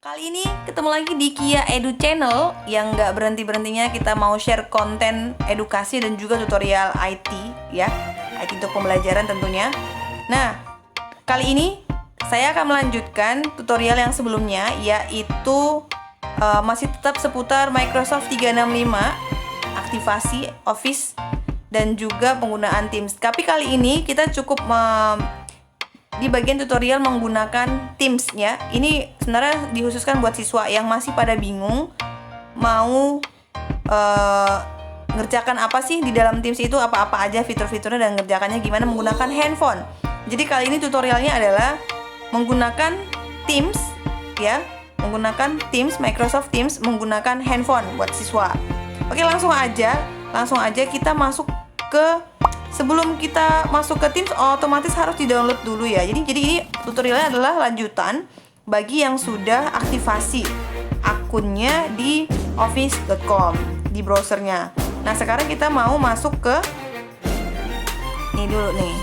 Kali ini ketemu lagi di Kia Edu Channel yang nggak berhenti-berhentinya kita mau share konten edukasi dan juga tutorial IT ya, IT untuk pembelajaran tentunya. Nah, kali ini saya akan melanjutkan tutorial yang sebelumnya, yaitu masih tetap seputar Microsoft 365, aktivasi Office dan juga penggunaan Teams. Tapi kali ini kita cukup di bagian tutorial menggunakan Teams ya. Ini sebenarnya dikhususkan buat siswa yang masih pada bingung mau ngerjakan apa sih di dalam Teams itu, apa-apa aja fitur-fiturnya dan ngerjakannya gimana menggunakan handphone. Jadi kali ini tutorialnya adalah menggunakan Teams ya, menggunakan Teams, Microsoft Teams menggunakan handphone buat siswa. Oke, langsung aja kita masuk ke. Sebelum kita masuk ke Teams, otomatis harus di-download dulu ya. Jadi ini tutorialnya adalah lanjutan bagi yang sudah aktivasi akunnya di office.com di browsernya. Nah, sekarang kita mau masuk ke ini dulu nih.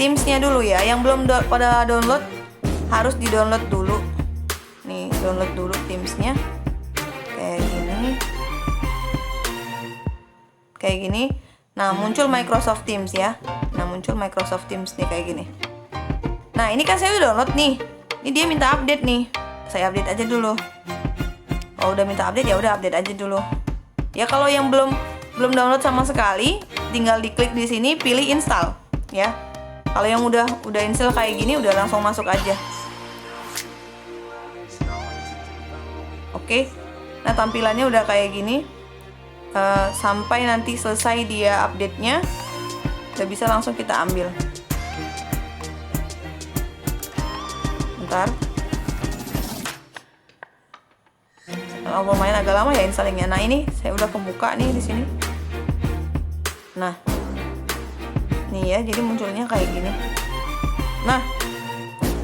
Teams-nya dulu ya. Yang belum pada download harus di-download dulu. Nih, download dulu Teams-nya. Kayak gini. Nah, muncul Microsoft Teams ya. Nah, muncul Microsoft Teams nih kayak gini. Nah, ini kan saya udah download nih. Ini dia minta update nih. Saya update aja dulu. Kalau udah minta update ya udah update aja dulu. Ya, kalau yang belum download sama sekali, tinggal diklik di sini pilih install ya. Kalau yang udah install kayak gini udah langsung masuk aja. Oke. Nah, tampilannya udah kayak gini. Sampai nanti selesai dia update-nya, udah bisa langsung kita ambil. Bentar. Lumayan agak lama ya installingnya. Nah, ini saya udah kebuka nih di sini. Nah, nih ya, jadi munculnya kayak gini. Nah,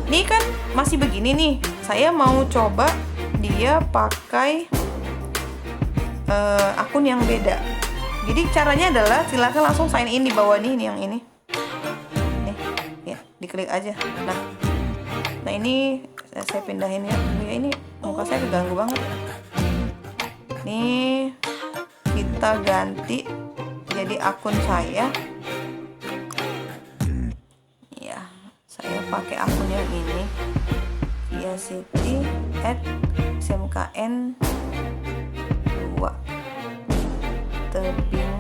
ini kan masih begini nih. Saya mau coba dia pakai akun yang beda. Jadi caranya adalah silakan langsung sign in di bawah nih yang ini. Nih, ya, diklik aja. Nah ini saya pindahin ya. Ya ini muka saya keganggu banget. Nih kita ganti jadi akun saya. Ya, saya pakai akun yang ini. Kia Siti @smkn tebing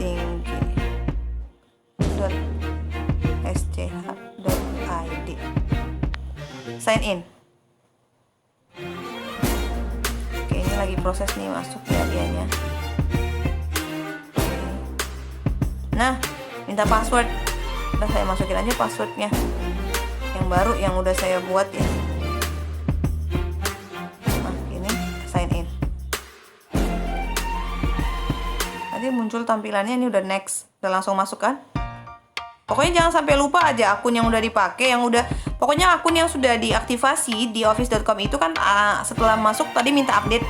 tinggi .sch.id. Sign in. Oke, ini lagi proses nih masuk ya dianya. Nah, minta password. Udah saya masukin aja passwordnya yang baru yang udah saya buat ya. Muncul tampilannya ini udah next, udah langsung masuk kan. Pokoknya jangan sampai lupa aja akun yang udah dipakai, pokoknya akun yang sudah diaktifasi di office.com itu kan setelah masuk tadi minta update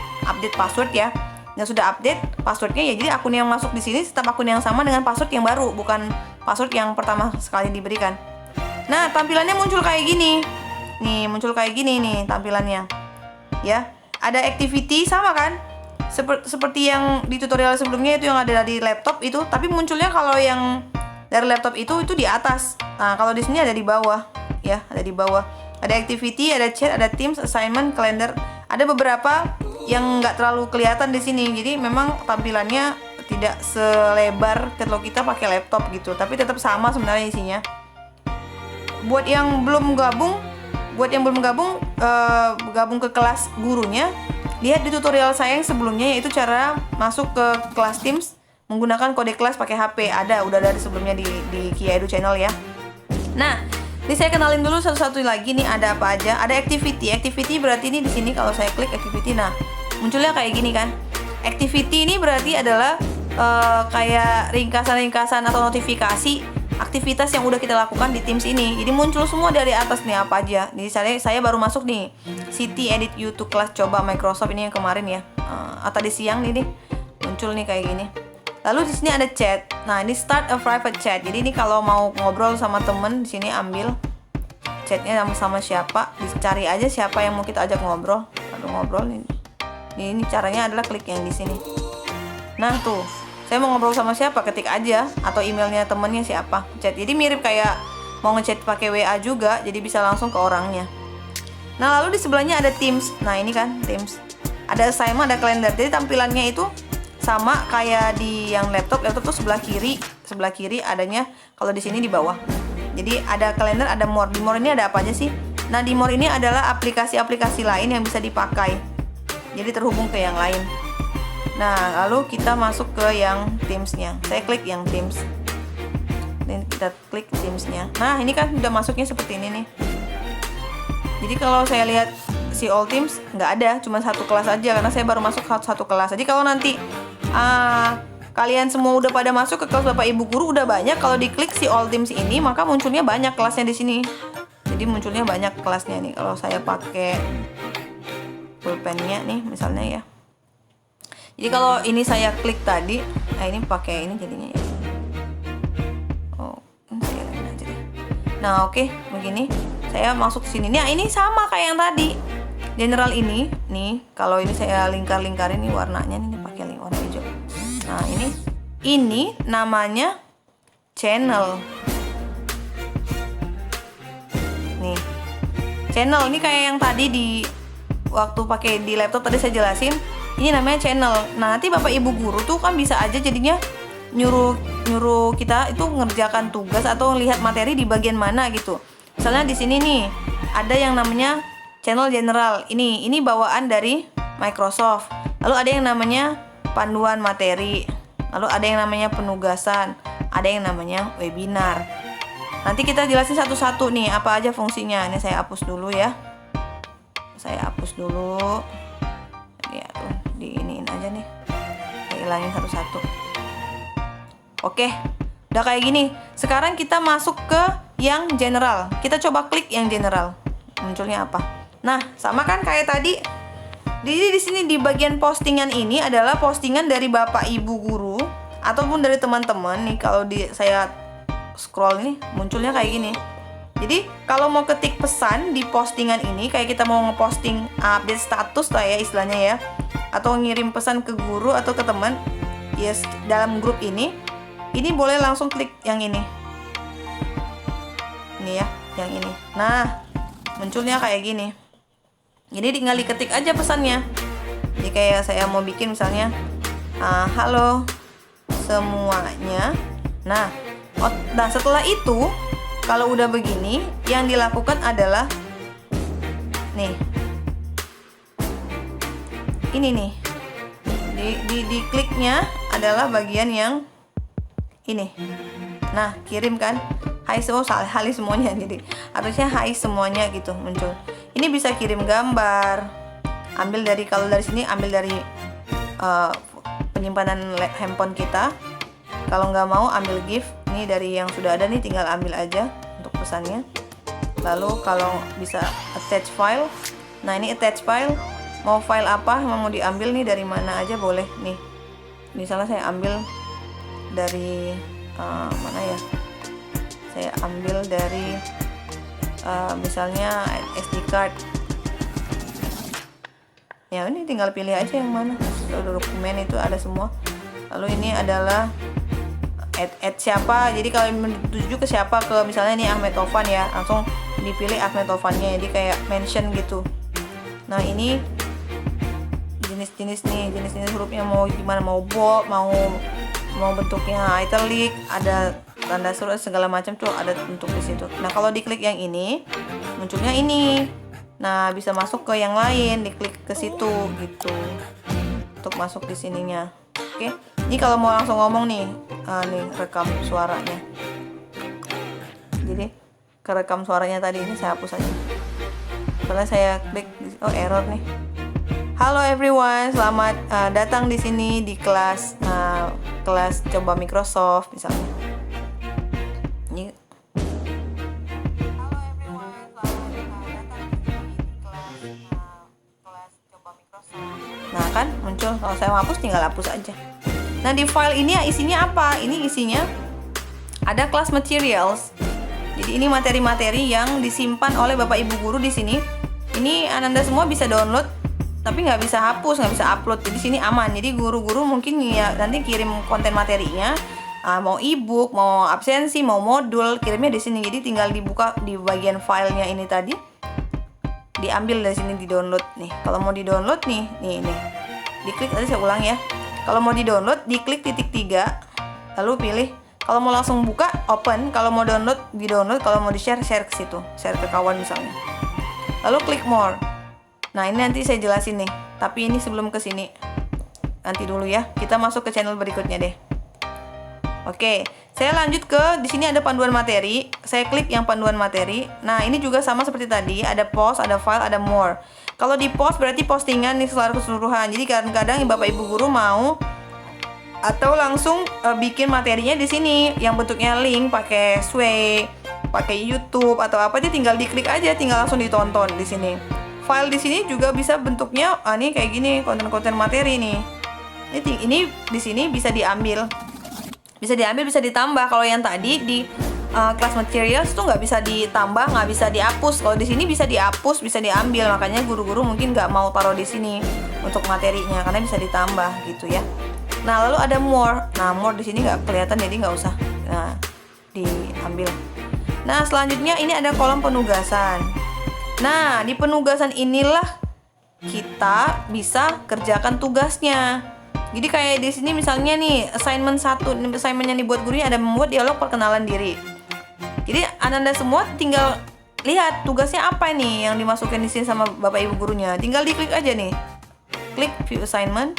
password ya. Yang sudah update passwordnya ya, jadi akun yang masuk di sini tetap akun yang sama dengan password yang baru, bukan password yang pertama sekali diberikan. Nah, tampilannya muncul kayak gini. Nih, muncul kayak gini nih tampilannya. Ya, ada activity sama kan? Seperti yang di tutorial sebelumnya itu yang ada di laptop itu, tapi munculnya kalau yang dari laptop itu di atas. Nah, kalau di sini ada di bawah ya, ada di bawah. Ada activity, ada chat, ada Teams, assignment, calendar. Ada beberapa yang nggak terlalu kelihatan di sini. Jadi memang tampilannya tidak selebar kalau kita pakai laptop gitu, tapi tetap sama sebenarnya isinya. Buat yang belum gabung, gabung ke kelas gurunya, lihat di tutorial saya yang sebelumnya, yaitu cara masuk ke kelas Teams menggunakan kode kelas pakai HP. Udah ada sebelumnya di Kia Edu Channel ya. Nah, ini saya kenalin dulu satu-satu lagi nih ada apa aja. Ada activity. Activity berarti ini di sini kalau saya klik activity, nah munculnya kayak gini kan. Activity ini berarti adalah kayak ringkasan-ringkasan atau notifikasi aktivitas yang udah kita lakukan di Teams ini. Jadi muncul semua dari atas nih apa aja. Jadi saya baru masuk nih, Siti edit YouTube kelas coba Microsoft ini yang kemarin ya. Tadi siang nih muncul nih kayak gini. Lalu di sini ada chat. Nah, ini start a private chat. Jadi ini kalau mau ngobrol sama temen di sini ambil chatnya sama siapa, dicari aja siapa yang mau kita ajak ngobrol. Aduh, ngobrol nih. Ini caranya adalah klik yang di sini. Nah tuh, saya mau ngobrol sama siapa, ketik aja, atau emailnya temennya siapa, chat. Jadi mirip kayak mau ngechat pakai WA juga, jadi bisa langsung ke orangnya. Nah lalu di sebelahnya ada Teams. Nah ini kan Teams. Ada assignment, ada kalender. Jadi tampilannya itu sama kayak di yang laptop. Laptop tuh sebelah kiri adanya, kalau di sini di bawah. Jadi ada kalender, ada more. Di more ini ada apa aja sih? Nah di more ini adalah aplikasi-aplikasi lain yang bisa dipakai. Jadi terhubung ke yang lain. Nah lalu kita masuk ke yang Teams-nya. Saya klik yang Teams. Dan kita klik Teams-nya. Nah ini kan udah masuknya seperti ini nih. Jadi kalau saya lihat si All Teams nggak ada, cuma satu kelas aja karena saya baru masuk satu kelas. Jadi kalau nanti kalian semua udah pada masuk ke kelas Bapak Ibu Guru udah banyak, kalau diklik si All Teams ini maka munculnya banyak kelasnya di sini. Jadi munculnya banyak kelasnya nih. Kalau saya pakai pulpennya nih misalnya ya. Jadi kalau ini saya klik tadi, nah ini pakai ini jadinya ya. Oh, ini saya lain aja deh. Nah oke, begini. Saya masuk sini. Nah ini sama kayak yang tadi. General ini, nih kalau ini saya lingkar-lingkarin nih warnanya nih pakai warna hijau. Nah ini namanya channel. Nih, channel ini kayak yang tadi di waktu pakai di laptop tadi saya jelasin. Ini namanya channel. Nah nanti Bapak Ibu Guru tuh kan bisa aja jadinya nyuruh kita itu ngerjakan tugas atau lihat materi di bagian mana gitu. Misalnya di sini nih ada yang namanya channel general. Ini bawaan dari Microsoft. Lalu ada yang namanya panduan materi. Lalu ada yang namanya penugasan. Ada yang namanya webinar. Nanti kita jelasin satu-satu nih apa aja fungsinya. Ini saya hapus dulu ya. Saya hapus dulu. Ya tuh diiniin aja nih. Saya hilangin satu-satu. Oke, udah kayak gini. Sekarang kita masuk ke yang general. Kita coba klik yang general. Munculnya apa? Nah, sama kan kayak tadi. Di sini di bagian postingan ini adalah postingan dari Bapak Ibu Guru ataupun dari teman-teman nih. Kalau saya scroll ini munculnya kayak gini. Jadi kalau mau ketik pesan di postingan ini, kayak kita mau ngeposting update status lah ya istilahnya ya, atau ngirim pesan ke guru atau ke teman, yes, dalam grup ini boleh langsung klik yang ini. Ini ya, yang ini. Nah, munculnya kayak gini. Jadi tinggal diketik aja pesannya. Jadi kayak saya mau bikin misalnya, halo semuanya. Nah, setelah itu kalau udah begini, yang dilakukan adalah nih, ini nih, di kliknya adalah bagian yang ini. Nah, kirim kan, hai semuanya. Jadi harusnya hai semuanya gitu muncul. Ini bisa kirim gambar, ambil dari, kalau dari sini ambil dari penyimpanan handphone kita. Kalau nggak mau ambil GIF, ini dari yang sudah ada nih, tinggal ambil aja untuk pesannya. Lalu kalau bisa attach file, nah ini attach file, mau file apa mau diambil nih dari mana aja boleh nih. Misalnya saya ambil dari mana ya? Saya ambil dari misalnya SD card. Ya ini tinggal pilih aja yang mana. Dokumen itu ada semua. Lalu ini adalah add siapa, jadi kalau menuju ke siapa, ke misalnya ini Ahmed Taufan ya, langsung dipilih Ahmed Taufannya, jadi kayak mention gitu. Nah ini jenis-jenis hurufnya mau gimana, mau bold, mau bentuknya italic, ada tanda seru segala macam tuh ada untuk di situ. Nah kalau diklik yang ini munculnya ini. Nah bisa masuk ke yang lain, diklik ke situ gitu untuk masuk di sininya. Oke. Ini kalau mau langsung ngomong nih, nih rekam suaranya. Jadi kerekam suaranya tadi ini saya hapus aja. Karena saya klik, error nih. Halo everyone, selamat datang di sini di kelas coba Microsoft misalnya. Ini. Halo everyone, selamat datang di sini di kelas coba Microsoft. Nah kan muncul, kalau saya mau hapus tinggal hapus aja. Nah di file ini isinya apa? Ini isinya ada class materials. Jadi ini materi-materi yang disimpan oleh Bapak Ibu guru di sini. Ini Ananda semua bisa download, tapi nggak bisa hapus, nggak bisa upload. Jadi sini aman. Jadi guru-guru mungkin ya nanti kirim konten materinya, mau ebook, mau absensi, mau modul, kirimnya di sini. Jadi tinggal dibuka di bagian filenya ini tadi, diambil dari sini, di download nih. Kalau mau di download nih, diklik. Tadi saya ulang ya. Kalau mau di download, diklik titik 3, lalu pilih. Kalau mau langsung buka, open. Kalau mau download, di download. Kalau mau di share, share ke situ, share ke kawan misalnya. Lalu klik more. Nah ini nanti saya jelasin nih. Tapi ini sebelum ke sini, nanti dulu ya. Kita masuk ke channel berikutnya deh. Oke, saya lanjut ke di sini ada panduan materi. Saya klik yang panduan materi. Nah ini juga sama seperti tadi. Ada post, ada file, ada more. Kalau di post berarti postingan nih secara keseluruhan. Jadi kadang-kadang Bapak Ibu guru mau atau langsung bikin materinya di sini yang bentuknya link, pakai Sway, pakai YouTube atau apa, dia tinggal diklik aja, tinggal langsung ditonton di sini. File di sini juga bisa bentuknya nih kayak gini, konten-konten materi nih. Ini di sini bisa diambil, bisa ditambah. Kalau yang tadi di class materials tuh nggak bisa ditambah, nggak bisa dihapus. Kalau di sini bisa dihapus, bisa diambil. Makanya guru-guru mungkin nggak mau taruh di sini untuk materinya karena bisa ditambah gitu ya. Nah lalu ada more. Nah more di sini nggak kelihatan, jadi nggak usah diambil. Nah selanjutnya ini ada kolom penugasan. Nah di penugasan inilah kita bisa kerjakan tugasnya. Jadi kayak di sini misalnya nih assignment 1, assignment yang dibuat gurunya ada membuat dialog perkenalan diri. Jadi Ananda semua tinggal lihat tugasnya apa nih yang dimasukin di sini sama Bapak Ibu gurunya. Tinggal diklik aja nih. Klik view assignment.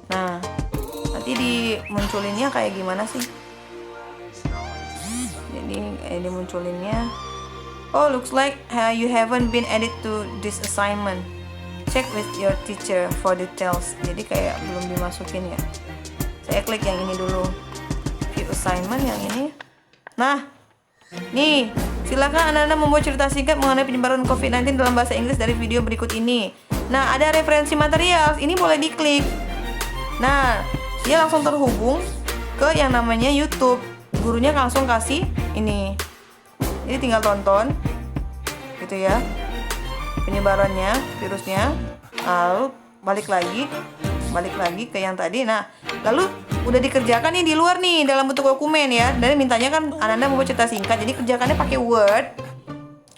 Nah, nanti dimunculinnya kayak gimana sih? Jadi dimunculinnya, oh looks like you haven't been added to this assignment. Check with your teacher for details. Jadi kayak belum dimasukin ya. Saya klik yang ini dulu, view assignment yang ini. Nah, nih silakan Anda membuat cerita singkat mengenai penyebaran COVID-19 dalam bahasa Inggris dari video berikut ini. Nah, ada referensi material, ini boleh diklik. Nah, dia langsung terhubung ke yang namanya YouTube. Gurunya langsung kasih ini. Jadi tinggal tonton gitu ya. Penyebarannya, virusnya. Lalu balik lagi ke yang tadi. Nah, lalu udah dikerjakan nih di luar nih dalam bentuk dokumen ya. Dan mintanya kan Ananda membuat cerita singkat. Jadi kerjakannya pakai Word.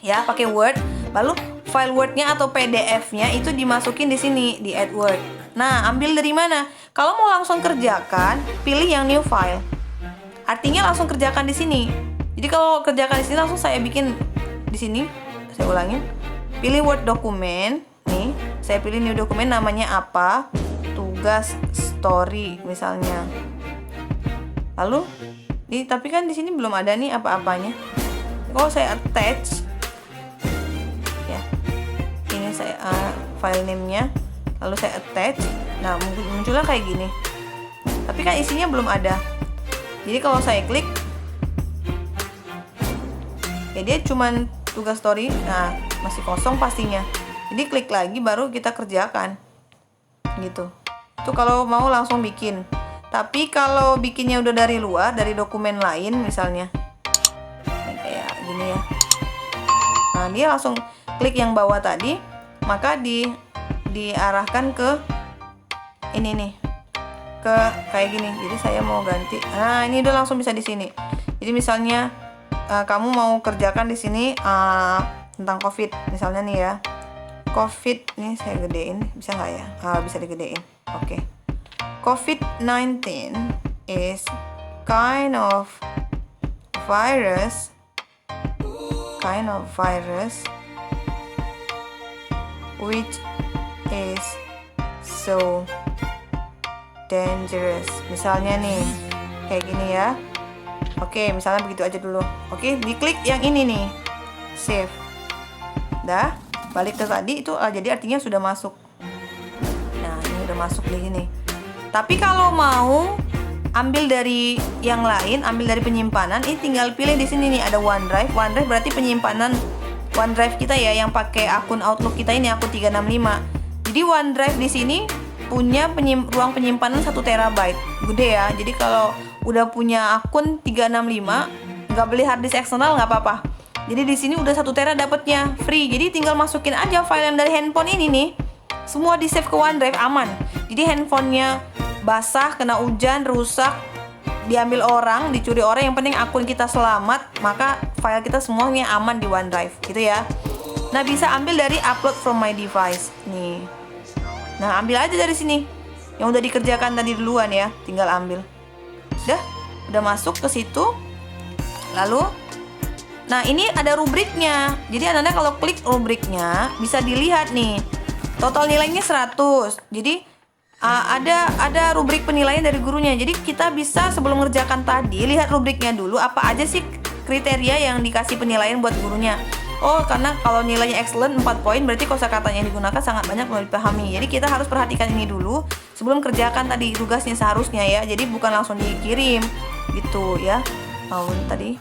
Ya, pakai Word. Lalu file Word-nya atau PDF-nya itu dimasukin di sini di Add Word. Nah, ambil dari mana? Kalau mau langsung kerjakan, pilih yang new file. Artinya langsung kerjakan di sini. Jadi kalau kerjakan di sini langsung saya bikin di sini. Saya ulangin. Pilih Word dokumen. Nih, saya pilih new dokumen, namanya apa? Tugas story misalnya. Lalu, tapi kan di sini belum ada nih apa-apanya. Kalau saya attach, ya, ini saya file name-nya. Lalu saya attach. Nah, munculnya kayak gini. Tapi kan isinya belum ada. Jadi kalau saya klik, ya dia cuman tugas story. Nah, masih kosong pastinya. Jadi klik lagi baru kita kerjakan. Gitu. Itu kalau mau langsung bikin. Tapi kalau bikinnya udah dari luar, dari dokumen lain misalnya. Ini kayak gini ya. Nah, dia langsung klik yang bawah tadi, maka diarahkan ke ini nih, ke kayak gini. Jadi saya mau ganti. Nah, ini udah langsung bisa di sini. Jadi misalnya kamu mau kerjakan di sini tentang COVID misalnya nih ya. COVID nih saya gedein, bisa nggak ya? Bisa digedein. Oke. COVID-19 is kind of virus which is so dangerous. Misalnya nih kayak gini ya. Oke, misalnya begitu aja dulu. Oke, diklik yang ini nih, save. Dah, balik ke tadi itu jadi artinya sudah masuk. Nah, ini udah masuk di sini. Tapi kalau mau ambil dari yang lain, ambil dari penyimpanan, ini tinggal pilih di sini nih ada OneDrive. OneDrive berarti penyimpanan OneDrive kita ya, yang pakai akun Outlook kita ini, akun 365. Jadi OneDrive di sini punya ruang penyimpanan 1 TB. Gede ya. Jadi kalau udah punya akun 365, nggak beli hard disk eksternal nggak apa-apa. Jadi di sini udah 1 tera dapatnya free. Jadi tinggal masukin aja file yang dari handphone ini nih. Semua di save ke OneDrive aman. Jadi handphonenya basah, kena hujan, rusak, diambil orang, dicuri orang, yang penting akun kita selamat, maka file kita semuanya aman di OneDrive, gitu ya. Nah, bisa ambil dari upload from my device nih. Nah, ambil aja dari sini. Yang udah dikerjakan tadi duluan ya, tinggal ambil. Udah masuk ke situ. Lalu nah, ini ada rubriknya. Jadi Anda kalau klik rubriknya bisa dilihat nih. Total nilainya 100. Jadi ada rubrik penilaian dari gurunya. Jadi kita bisa sebelum mengerjakan tadi lihat rubriknya dulu, apa aja sih kriteria yang dikasih penilaian buat gurunya. Oh, karena kalau nilainya excellent 4 poin, berarti kosakatanya yang digunakan sangat banyak belum dipahami. Jadi kita harus perhatikan ini dulu sebelum kerjakan tadi tugasnya seharusnya ya. Jadi bukan langsung dikirim gitu ya. Tadi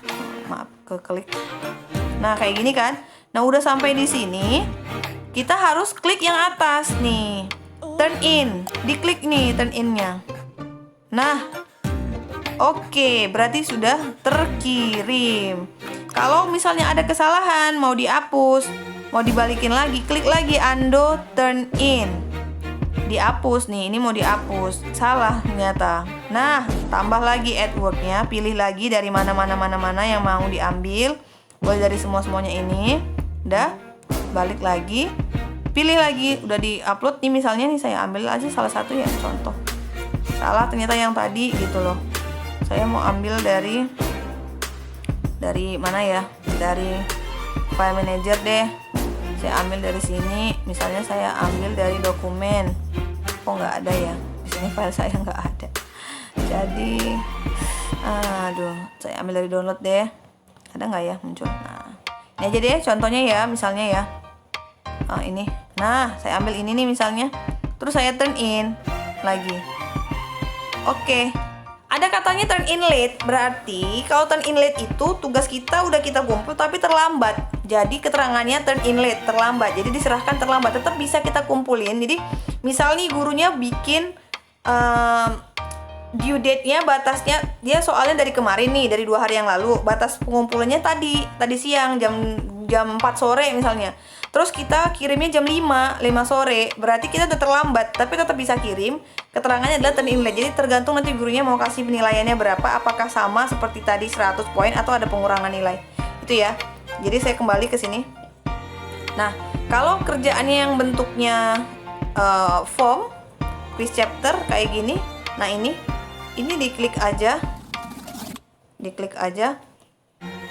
maaf keklik. Nah, kayak gini kan. Nah, udah sampai di sini, kita harus klik yang atas nih. Turn in. Diklik nih turn in-nya. Nah, oke, berarti sudah terkirim. Kalau misalnya ada kesalahan, mau dihapus, mau dibalikin lagi, klik lagi undo turn in. Dihapus nih, ini mau dihapus. Salah ternyata. Nah, tambah lagi add word-nya, pilih lagi dari mana yang mau diambil. Boleh dari semuanya ini. Udah, balik lagi. Pilih lagi, udah di-upload nih, misalnya nih saya ambil aja salah satu ya, contoh. Salah ternyata yang tadi gitu loh. Saya mau ambil dari mana ya? Dari file manager deh. Saya ambil dari sini, misalnya saya ambil dari dokumen. Kok nggak ada ya? Di sini file saya nggak ada. Jadi, saya ambil dari download deh. Ada nggak ya muncul? Nah, ini aja deh contohnya ya, misalnya ya. Ini. Nah, saya ambil ini nih misalnya. Terus saya turn in lagi. Oke. Ada katanya turn in late, berarti kalau turn in late itu tugas kita udah kita kumpul tapi terlambat. Jadi keterangannya turn in late, terlambat. Jadi diserahkan terlambat, tetap bisa kita kumpulin. Jadi misal nih gurunya bikin due date-nya, batasnya dia soalnya dari kemarin nih, dari 2 hari yang lalu. Batas pengumpulannya tadi siang jam 4 sore misalnya. Terus kita kirimnya jam 5 sore. Berarti kita udah terlambat, tapi tetap bisa kirim. Keterangannya adalah turn in late. Jadi tergantung nanti gurunya mau kasih penilaiannya berapa, apakah sama seperti tadi 100 poin atau ada pengurangan nilai. Itu ya. Jadi saya kembali ke sini. Nah, kalau kerjaannya yang bentuknya form, quiz chapter kayak gini. Nah, ini diklik aja.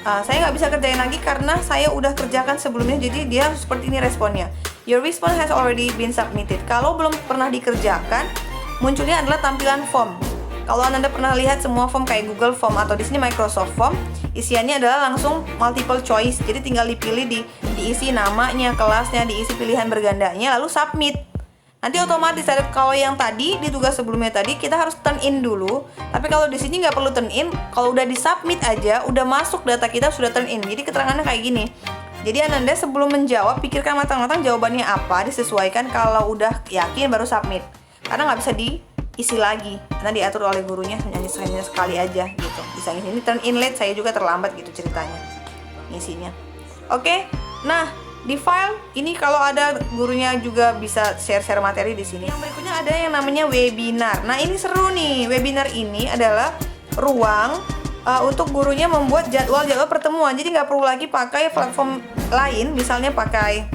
Saya nggak bisa kerjain lagi karena saya udah kerjakan sebelumnya, jadi dia seperti ini responnya. Your response has already been submitted. Kalau belum pernah dikerjakan, munculnya adalah tampilan form. Kalau Anda pernah lihat semua form kayak Google Form atau di sini Microsoft Form, isiannya adalah langsung multiple choice. Jadi tinggal dipilih, diisi namanya, kelasnya, diisi pilihan bergandanya, lalu submit. Nanti otomatis ada, kalau yang tadi di tugas sebelumnya tadi kita harus turn in dulu. Tapi kalau di sini nggak perlu turn in, kalau udah di submit aja, udah masuk data kita sudah turn in. Jadi keterangannya kayak gini. Jadi Anda sebelum menjawab pikirkan matang-matang jawabannya apa, disesuaikan. Kalau udah yakin baru submit. Karena nggak bisa diisi lagi, karena diatur oleh gurunya hanya sekali aja gitu. Bisa ini turn in late, saya juga terlambat gitu ceritanya ngisinya. Oke, nah. Di file ini kalau ada gurunya juga bisa share materi di sini. Yang berikutnya ada yang namanya webinar. Nah, ini seru nih. Webinar ini adalah ruang untuk gurunya membuat jadwal pertemuan. Jadi nggak perlu lagi pakai platform lain, misalnya pakai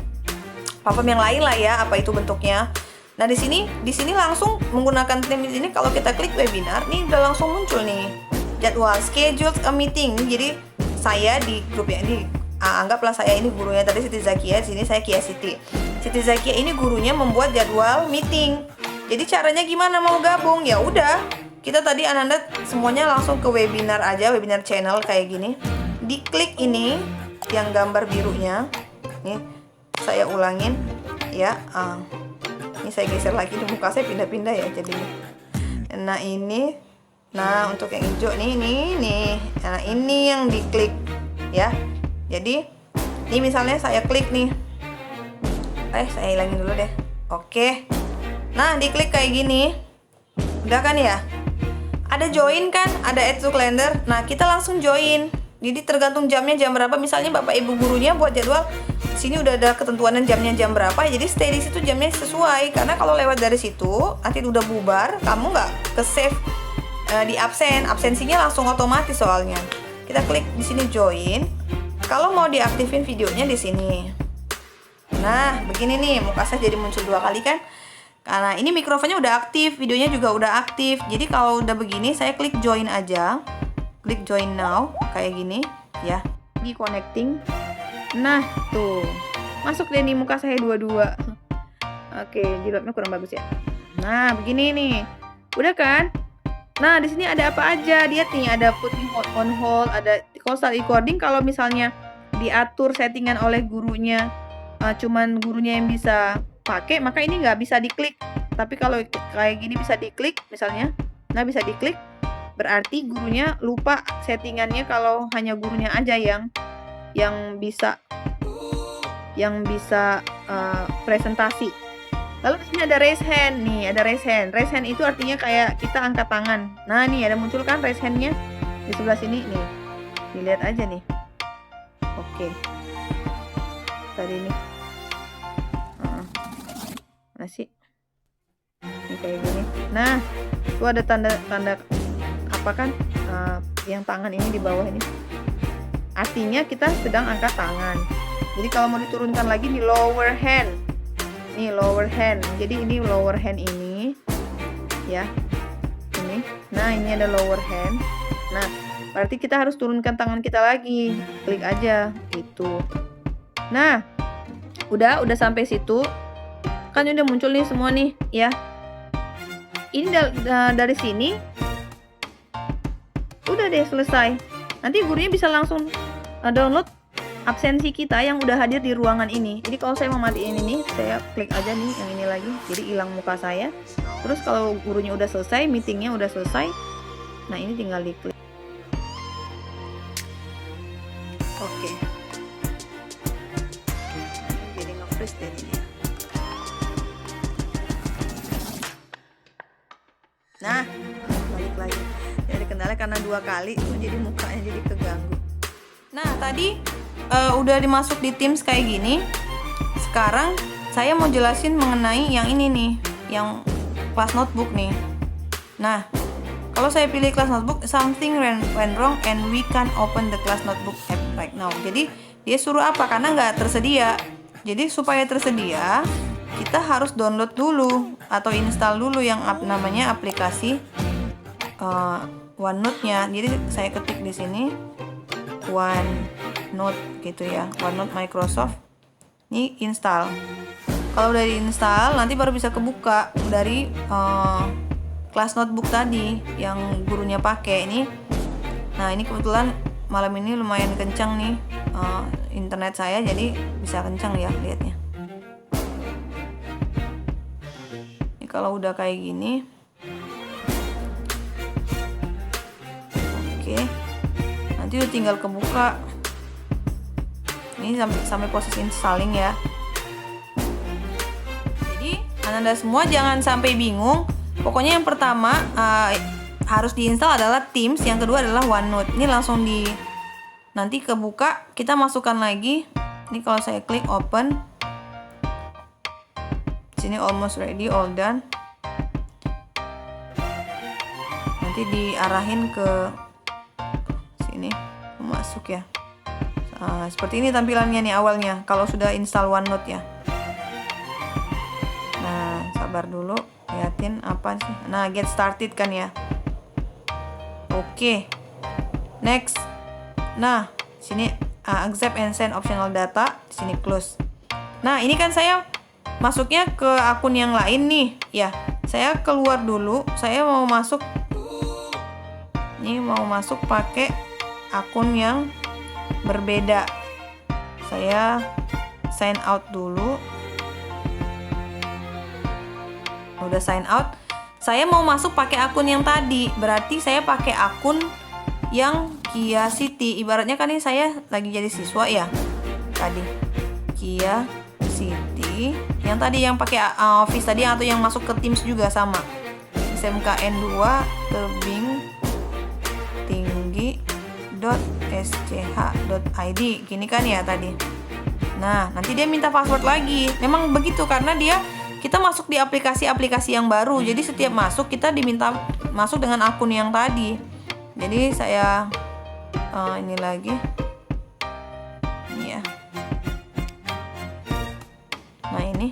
platform yang lain lah ya, apa itu bentuknya. Nah, di sini langsung menggunakan Teams ini, kalau kita klik webinar, nih udah langsung muncul nih jadwal schedule a meeting. Jadi saya di grup yang ini anggaplah saya ini gurunya tadi Siti Zakia, sini saya Kia Siti. Siti Zakia ini gurunya membuat jadwal meeting. Jadi caranya gimana mau gabung? Ya udah, kita tadi Ananda semuanya langsung ke webinar aja, webinar channel kayak gini. Diklik ini yang gambar birunya. Nih, saya ulangin ya. Ini saya geser lagi di muka saya, pindah-pindah ya jadinya. Nah, ini. Nah, untuk yang hijau nih. Nah, ini yang diklik ya. Jadi, ini misalnya saya klik nih. Saya hilangin dulu deh. Oke. Nah, diklik kayak gini. Udah kan ya? Ada join kan? Ada add to calendar. Nah, kita langsung join. Jadi tergantung jamnya jam berapa. Misalnya Bapak Ibu gurunya buat jadwal, di sini udah ada ketentuan jamnya jam berapa. Jadi stay di situ jamnya sesuai. Karena kalau lewat dari situ, nanti udah bubar, kamu nggak ke save di absen. Absensinya langsung otomatis soalnya. Kita klik di sini join. Kalau mau diaktifin videonya di sini. Nah, begini nih, muka saya jadi muncul 2 kali kan? Karena ini mikrofonnya udah aktif, videonya juga udah aktif. Jadi kalau udah begini, saya klik join aja. Klik join now, kayak gini, ya. Di connecting. Nah, tuh. Masuk deh nih muka saya dua-dua. Oke, jilatnya kurang bagus ya. Nah, begini nih. Udah kan? Nah, di sini ada apa aja? Lihat nih, ada putting on hold, ada kalau start recording. Kalau misalnya diatur settingan oleh gurunya, cuman gurunya yang bisa pakai, maka ini nggak bisa diklik. Tapi kalau kayak gini bisa diklik, misalnya, nah bisa diklik, berarti gurunya lupa settingannya kalau hanya gurunya aja yang bisa presentasi. Lalu di sini ada raise hand nih, ada raise hand. Raise hand itu artinya kayak kita angkat tangan. Nah nih ada muncul kan raise handnya di sebelah sini nih. Dilihat aja nih. Oke. Tadi nih. Masih. Ini kayak gini. Nah, itu ada tanda apa kan? Yang tangan ini di bawah ini. Artinya kita sedang angkat tangan. Jadi kalau mau diturunkan lagi di lower hand. Nih lower hand. Jadi ini lower hand ini ya. Ini. Nah, ini ada lower hand. Nah, berarti kita harus turunkan tangan kita lagi. Klik aja gitu. Nah, udah sampai situ. Kan udah muncul nih semua nih, ya. Ini dari sini udah deh selesai. Nanti gurunya bisa langsung download absensi kita yang udah hadir di ruangan ini. Jadi kalau saya mau matiin ini, saya klik aja nih yang ini lagi. Jadi hilang muka saya. Terus kalau gurunya udah selesai, meetingnya udah selesai, nah ini tinggal diklik. Oke. Jadi nge-freeze deh ini. Nah, balik lagi. Jadi kendala karena 2 kali, jadi mukanya jadi keganggu. Nah, tadi udah dimasuk di Teams kayak gini. Sekarang saya mau jelasin mengenai yang ini nih, yang class notebook nih. Nah, kalau saya pilih class notebook, something went wrong and we can open the class notebook app right now. Jadi dia suruh apa? Karena nggak tersedia. Jadi supaya tersedia, kita harus download dulu atau install dulu yang namanya aplikasi OneNote-nya. Jadi saya ketik di sini OneNote gitu ya, OneNote Microsoft. Ini install. Kalau udah diinstal, nanti baru bisa kebuka dari kelas notebook tadi yang gurunya pakai ini. Nah ini kebetulan malam ini lumayan kencang nih internet saya, jadi bisa kencang ya lihatnya. Ini kalau udah kayak gini, oke. Nanti udah tinggal kebuka. Ini sampai proses installing ya. Jadi Anda semua jangan sampai bingung. Pokoknya yang pertama harus diinstal adalah Teams, yang kedua adalah OneNote. Ini langsung nanti kebuka, kita masukkan lagi. Ini kalau saya klik open, sini almost ready, all done. Nanti diarahin ke sini, masuk ya. Seperti ini tampilannya nih awalnya kalau sudah install OneNote ya. Nah, sabar dulu, liatin apa sih. Nah, get started kan ya. Oke. Next. Nah, sini accept and send optional data, sini close. Nah, ini kan saya masuknya ke akun yang lain nih, ya. Saya keluar dulu, saya mau masuk. Ini mau masuk pakai akun yang berbeda. Saya sign out dulu. Udah sign out. Saya mau masuk pakai akun yang tadi. Berarti saya pakai akun yang Kia City. Ibaratnya kan ini saya lagi jadi siswa ya. Tadi Kia City. Yang tadi yang pakai Office tadi atau yang masuk ke Teams juga sama. SMKN 2 tebing tinggi sch.id gini kan ya tadi. Nah, nanti dia minta password lagi. Memang begitu karena kita masuk di aplikasi-aplikasi yang baru. Jadi setiap masuk kita diminta masuk dengan akun yang tadi. Jadi saya ini lagi. Ini ya. Nah, ini.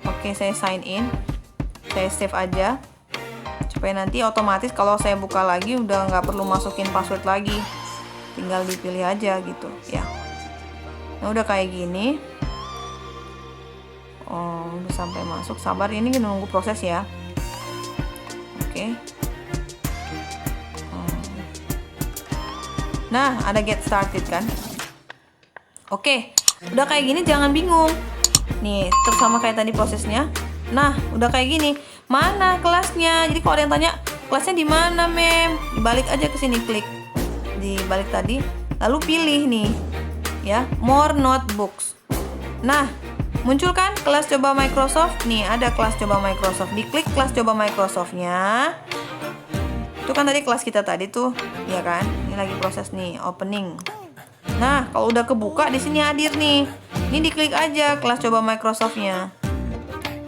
Oke, saya sign in. Saya save aja. Supaya nanti otomatis kalau saya buka lagi udah nggak perlu masukin password lagi. Tinggal dipilih aja gitu, ya. Nah, udah kayak gini. Oh, udah sampai masuk. Sabar, ini nunggu proses ya. Oke. Nah, ada get started kan. Oke, udah kayak gini jangan bingung. Nih, terus sama kayak tadi prosesnya. Nah, udah kayak gini. Mana kelasnya? Jadi kalau ada yang tanya, kelasnya di mana, Mem? Dibalik aja ke sini, klik. Dibalik tadi, lalu pilih nih. Ya, more notebooks. Nah, muncul kan kelas coba Microsoft. Nih, ada kelas coba Microsoft. Diklik kelas coba Microsoftnya. Itu kan tadi kelas kita tadi tuh, ya kan? Ini lagi proses nih, opening. Nah, kalau udah kebuka di sini hadir nih. Ini diklik aja kelas coba Microsoftnya.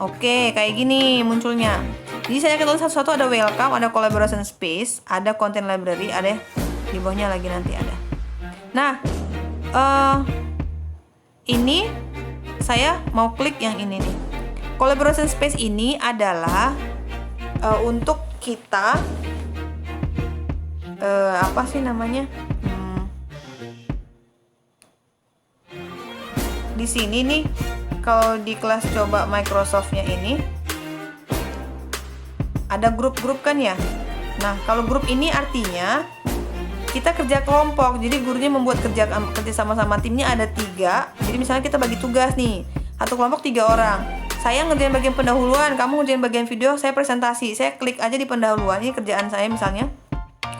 Oke, kayak gini munculnya. Jadi saya akan tulis satu-satu, ada welcome, ada collaboration space, ada content library, ada di bawahnya lagi nanti ada. Nah, ini saya mau klik yang ini nih. Collaboration space ini adalah untuk kita apa sih namanya? Di sini nih, kalau di kelas coba Microsoftnya ini ada grup-grup kan ya. Nah, kalau grup ini artinya kita kerja kelompok. Jadi gurunya membuat kerja sama-sama, timnya ada 3. Jadi misalnya kita bagi tugas nih, satu kelompok 3 orang. Saya ngerjain bagian pendahuluan, kamu ngerjain bagian video, saya presentasi. Saya klik aja di pendahuluan. Ini kerjaan saya misalnya.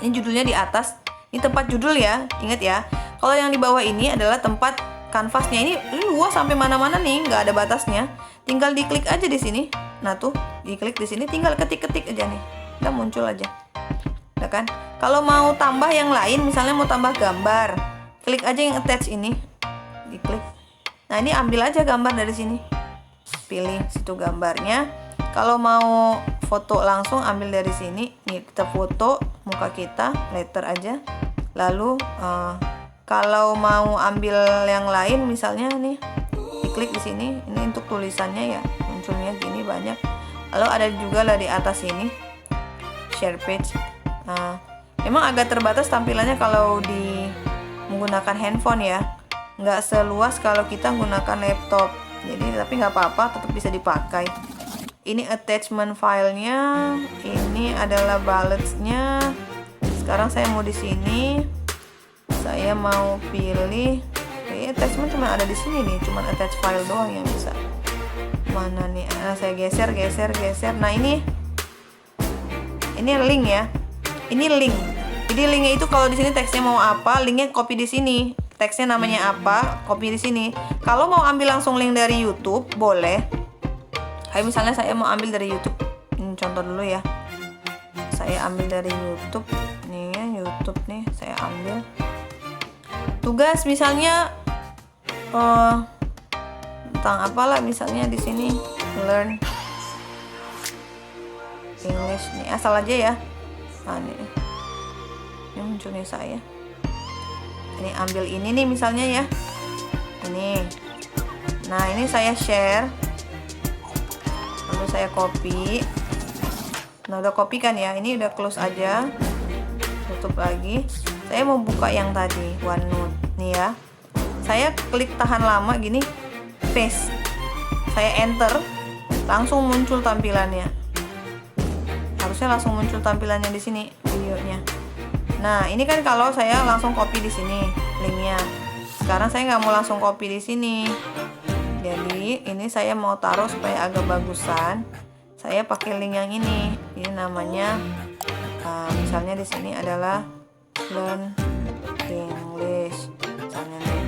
Ini judulnya di atas. Ini tempat judul ya, ingat ya. Kalau yang di bawah ini adalah tempat kanvasnya. Ini luas sampai mana-mana nih, nggak ada batasnya. Tinggal diklik aja di sini. Nah tuh, diklik di sini, tinggal ketik-ketik aja nih. Udah muncul aja. Udah kan? Kalau mau tambah yang lain, misalnya mau tambah gambar, klik aja yang attach ini. Diklik. Nah, ini ambil aja gambar dari sini. Pilih situ gambarnya. Kalau mau foto langsung ambil dari sini. Nih, kita foto muka kita, letter aja. Lalu kalau mau ambil yang lain misalnya nih, diklik di sini. Ini untuk tulisannya ya, munculnya gini banyak. Lalu ada juga lah di atas ini share page. Nah, memang agak terbatas tampilannya kalau menggunakan handphone ya, nggak seluas kalau kita menggunakan laptop. Jadi tapi nggak apa-apa, tetap bisa dipakai. Ini attachment filenya, ini adalah bullets-nya. Sekarang saya mau di sini. Saya mau pilih, attachment cuma ada di sini nih, cuma attach file doang yang bisa. Mana nih? Nah, saya geser. Nah, ini link ya. Ini link. Jadi linknya itu kalau di sini teksnya mau apa, linknya copy di sini. Teksnya namanya apa, copy di sini. Kalau mau ambil langsung link dari YouTube, boleh. Kayak misalnya saya mau ambil dari YouTube. Ini contoh dulu ya. Saya ambil dari YouTube. Nih ya, YouTube nih, saya ambil. Tugas misalnya tentang apalah, misalnya di sini learn English nih, asal aja ya. Nah, ini munculnya saya. Ini ambil ini nih misalnya ya. Ini. Nah, ini saya share. Lalu saya copy. Nah, udah copy kan ya. Ini udah close aja. Tutup lagi. Saya mau buka yang tadi, OneNote. Nih ya. Saya klik tahan lama gini, paste. Saya enter, langsung muncul tampilannya. Harusnya langsung muncul tampilannya di sini videonya. Nah, ini kan kalau saya langsung copy di sini linknya. Sekarang saya nggak mau langsung copy di sini. Jadi ini saya mau taruh supaya agak bagusan. Saya pakai link yang ini. Ini namanya, misalnya di sini adalah learn English. Misalnya nih,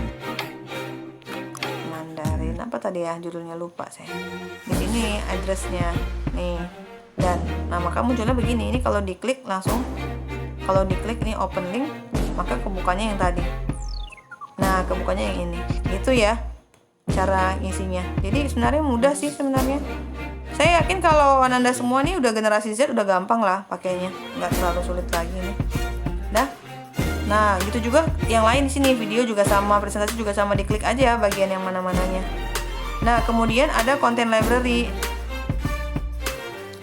Mandarin apa tadi ya judulnya, lupa saya. Di sini addressnya nih. Dan nama kamu munculnya begini. Ini kalau diklik langsung. Kalau diklik ini open link, maka kebukanya yang tadi. Nah, kebukanya yang ini. Itu ya cara ngisinya. Jadi sebenarnya mudah sih sebenarnya. Saya yakin kalau Ananda semua nih udah generasi Z udah gampang lah pakainya, nggak terlalu sulit lagi nih. Dah. Nah, gitu juga yang lain di sini, video juga sama, presentasi juga sama, diklik aja bagian yang mana-mananya. Nah, kemudian ada content library.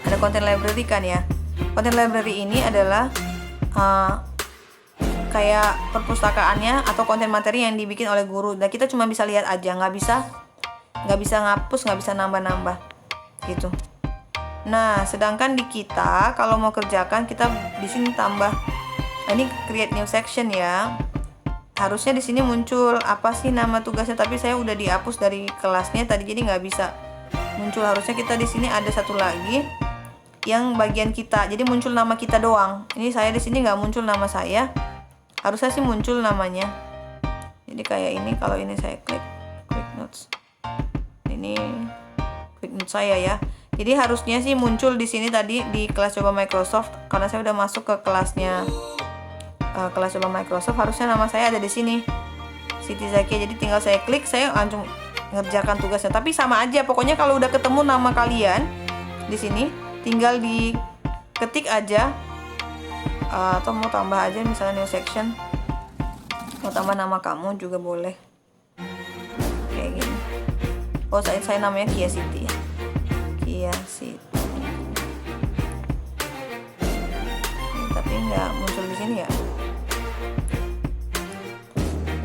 Ada content library kan ya. Content library ini adalah kayak perpustakaannya atau konten materi yang dibikin oleh guru. Dan kita cuma bisa lihat aja, nggak bisa ngapus, nggak bisa nambah-nambah gitu. Nah, sedangkan di kita kalau mau kerjakan kita di sini tambah. Ini create new section ya. Harusnya di sini muncul apa sih nama tugasnya, tapi saya udah dihapus dari kelasnya tadi jadi nggak bisa muncul. Harusnya kita di sini ada satu lagi yang bagian kita. Jadi muncul nama kita doang. Ini saya di sini nggak muncul nama saya. Harusnya sih muncul namanya. Jadi kayak ini, kalau ini saya klik quick notes. Ini quick notes saya ya. Jadi harusnya sih muncul di sini tadi di kelas coba Microsoft, karena saya udah masuk ke kelasnya kelas coba Microsoft, harusnya nama saya ada di sini, Siti Zakia. Jadi tinggal saya klik, saya langsung ngerjakan tugasnya. Tapi sama aja, pokoknya kalau udah ketemu nama kalian di sini, tinggal diketik aja, atau mau tambah aja misalnya new section, mau tambah nama kamu juga boleh, kayak gini. Oh, saya namanya Kia Siti ya, Kia Siti. Tapi nggak muncul di sini ya.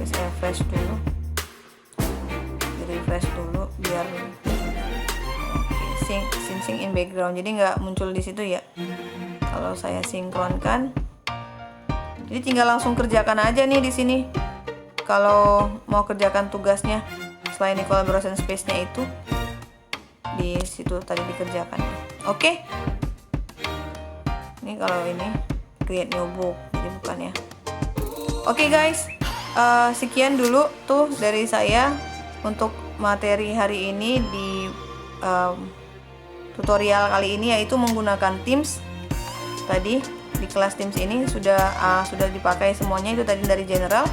Saya refresh dulu, refresh dulu biar sync in background, jadi nggak muncul di situ ya. Kalau saya sinkronkan, jadi tinggal langsung kerjakan aja nih di sini. Kalau mau kerjakan tugasnya selain di collaboration space-nya itu di situ tadi dikerjakan. Oke. Ini kalau ini create new book, jadi bukan ya. Oke guys. Sekian dulu tuh dari saya untuk materi hari ini di tutorial kali ini, yaitu menggunakan Teams. Tadi di kelas Teams ini sudah dipakai semuanya, itu tadi dari general.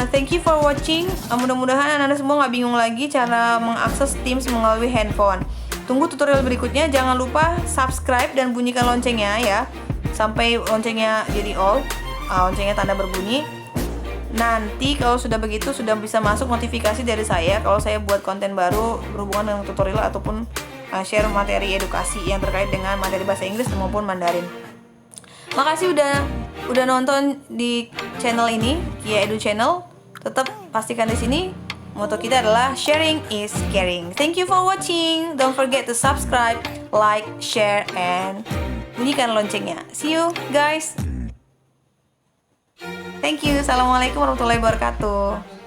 Thank you for watching. Mudah-mudahan Anda semua nggak bingung lagi cara mengakses Teams melalui handphone. Tunggu tutorial berikutnya. Jangan lupa subscribe dan bunyikan loncengnya ya, sampai loncengnya jadi all, loncengnya tanda berbunyi. Nanti kalau sudah begitu, sudah bisa masuk notifikasi dari saya kalau saya buat konten baru berhubungan dengan tutorial ataupun share materi edukasi yang terkait dengan materi bahasa Inggris maupun Mandarin. Makasih udah nonton di channel ini, Kia Edu Channel. Tetap pastikan di sini moto kita adalah sharing is caring. Thank you for watching. Don't forget to subscribe, like, share, and bunyikan loncengnya. See you guys. Thank you. Assalamualaikum warahmatullahi wabarakatuh.